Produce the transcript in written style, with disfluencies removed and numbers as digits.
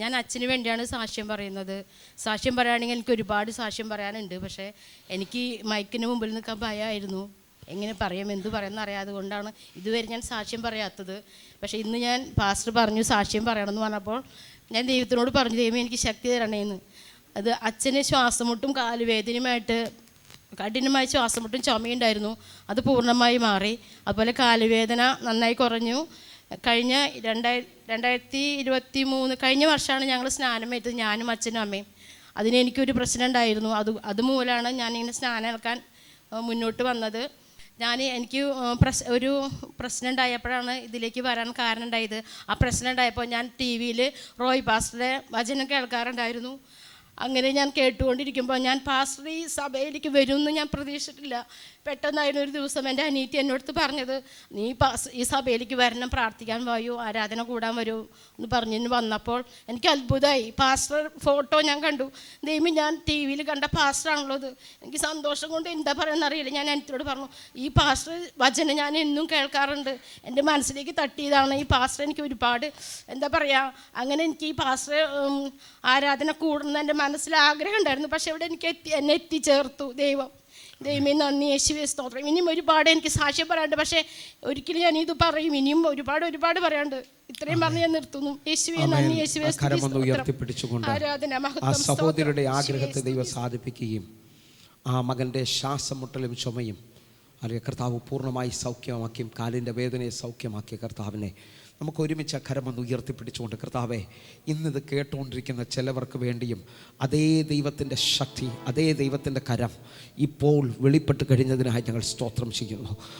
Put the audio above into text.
ഞാൻ അച്ഛന് വേണ്ടിയാണ് സാക്ഷ്യം പറയുന്നത്. സാക്ഷ്യം പറയുകയാണെങ്കിൽ എനിക്ക് ഒരുപാട് സാക്ഷ്യം പറയാനുണ്ട്. പക്ഷേ എനിക്ക് മൈക്കിന് മുമ്പിൽ നിൽക്കാൻ ഭയമായിരുന്നു. എങ്ങനെ പറയാം, എന്ത് പറയുമെന്ന് അറിയാതെ കൊണ്ടാണ് ഇതുവരെ ഞാൻ സാക്ഷ്യം പറയാത്തത്. പക്ഷേ ഇന്ന് ഞാൻ പാസ്റ്റർ പറഞ്ഞു സാക്ഷ്യം പറയണമെന്ന് പറഞ്ഞപ്പോൾ ഞാൻ ദൈവത്തിനോട് പറഞ്ഞു, ദൈവം എനിക്ക് ശക്തി തരണേന്ന്. അത് അച്ഛന് ശ്വാസം മുട്ടും കാലുവേദനയുമായിട്ട് കഠിനമായി ശ്വാസം മുട്ടും ചുമയുണ്ടായിരുന്നു. അത് പൂർണ്ണമായി മാറി. അതുപോലെ കാലുവേദന നന്നായി കുറഞ്ഞു. കഴിഞ്ഞ 2023 കഴിഞ്ഞ വർഷമാണ് ഞങ്ങൾ സ്നാനം ഏറ്റത്, ഞാനും അച്ഛനും അമ്മയും. അതിന് എനിക്കൊരു പ്രശ്നം ഉണ്ടായിരുന്നു. അതുമൂലമാണ് ഞാനിങ്ങനെ സ്നാനം ഏൽക്കാൻ മുന്നോട്ട് വന്നത്. എനിക്ക് ഒരു പ്രശ്നം ഉണ്ടായപ്പോഴാണ് ഇതിലേക്ക് വരാൻ കാരണം ഉണ്ടായത്. ആ പ്രശ്നം ഉണ്ടായപ്പോൾ ഞാൻ TV-യിൽ റോയ് പാസ്റ്ററുടെ വചനം കേൾക്കാറുണ്ടായിരുന്നു. അങ്ങനെ ഞാൻ കേട്ടുകൊണ്ടിരിക്കുമ്പോൾ ഞാൻ പാസ്റ്റർ ഈ സഭയിലേക്ക് വരുമെന്ന് ഞാൻ പ്രതീക്ഷിച്ചിട്ടില്ല. പെട്ടെന്നായിരുന്നു ഒരു ദിവസം എൻ്റെ അനിയത്തി എന്നോട് പറഞ്ഞത്, നീ ഈ സഭയിലേക്ക് വരണം, പ്രാർത്ഥിക്കാൻ വരൂ, ആരാധന കൂടാൻ വരൂ എന്ന് പറഞ്ഞു വന്നപ്പോൾ എനിക്ക് അത്ഭുതമായി. പാസ്റ്റർ ഫോട്ടോ ഞാൻ കണ്ടു. ദൈവം ഞാൻ TV-യിൽ കണ്ട പാസ്റ്ററാണല്ലോ അത്. എനിക്ക് സന്തോഷം കൊണ്ട് എന്താ പറയുക അറിയില്ല. ഞാൻ അനിയത്തിയോട് പറഞ്ഞു, ഈ പാസ്റ്റർ വചനം ഞാൻ എന്നും കേൾക്കാറുണ്ട്, എൻ്റെ മനസ്സിലേക്ക് തട്ടിയതാണ് ഈ പാസ്റ്റർ. എനിക്ക് ഒരുപാട് എന്താ പറയുക, അങ്ങനെ എനിക്ക് ഈ പാസ്റ്റർ ആരാധന കൂടുന്ന എൻ്റെ മനസ്സിൽ ആഗ്രഹം ഉണ്ടായിരുന്നു. പക്ഷെ ഇവിടെ എന്നെ എത്തിച്ചേർത്തു ദൈവമേ നന്ദി, യേശുവേ സ്തോത്രം. ഇനിയും ഒരുപാട് എനിക്ക് സാക്ഷ്യം പറയാനുണ്ട്. പക്ഷേ ഒരിക്കലും ഞാനിത് പറയും, ഇനിയും ഒരുപാട് പറയാനുണ്ട്. ഇത്രയും പറഞ്ഞ് ഞാൻ നിർത്തുന്നു. യേശുവേ നന്ദി, യേശുവേ ഉയർത്തിപ്പിടിച്ചുകൊണ്ട് ആ സഹോദരിയുടെ ആഗ്രഹത്തെ ദൈവം സാധിപ്പിക്കുകയും ആ മകൻ്റെ ശ്വാസം മുട്ടലും ചുമയും അല്ലെങ്കിൽ കർത്താവ് പൂർണ്ണമായി സൗഖ്യമാക്കിയും കാലിൻ്റെ വേദനയെ സൗഖ്യമാക്കിയ കർത്താവിനെ നമുക്ക് ഒരുമിച്ച് കരമൊന്ന് ഉയർത്തിപ്പിടിച്ചുകൊണ്ട്, കർത്താവെ ഇന്നിത് കേട്ടുകൊണ്ടിരിക്കുന്ന ചിലവർക്ക് വേണ്ടിയും അതേ ദൈവത്തിൻ്റെ ശക്തി, അതേ ദൈവത്തിൻ്റെ കരം ഇപ്പോൾ വെളിപ്പെട്ട് കഴിഞ്ഞതിനായി ഞങ്ങൾ സ്തോത്രം ചെയ്യുന്നു.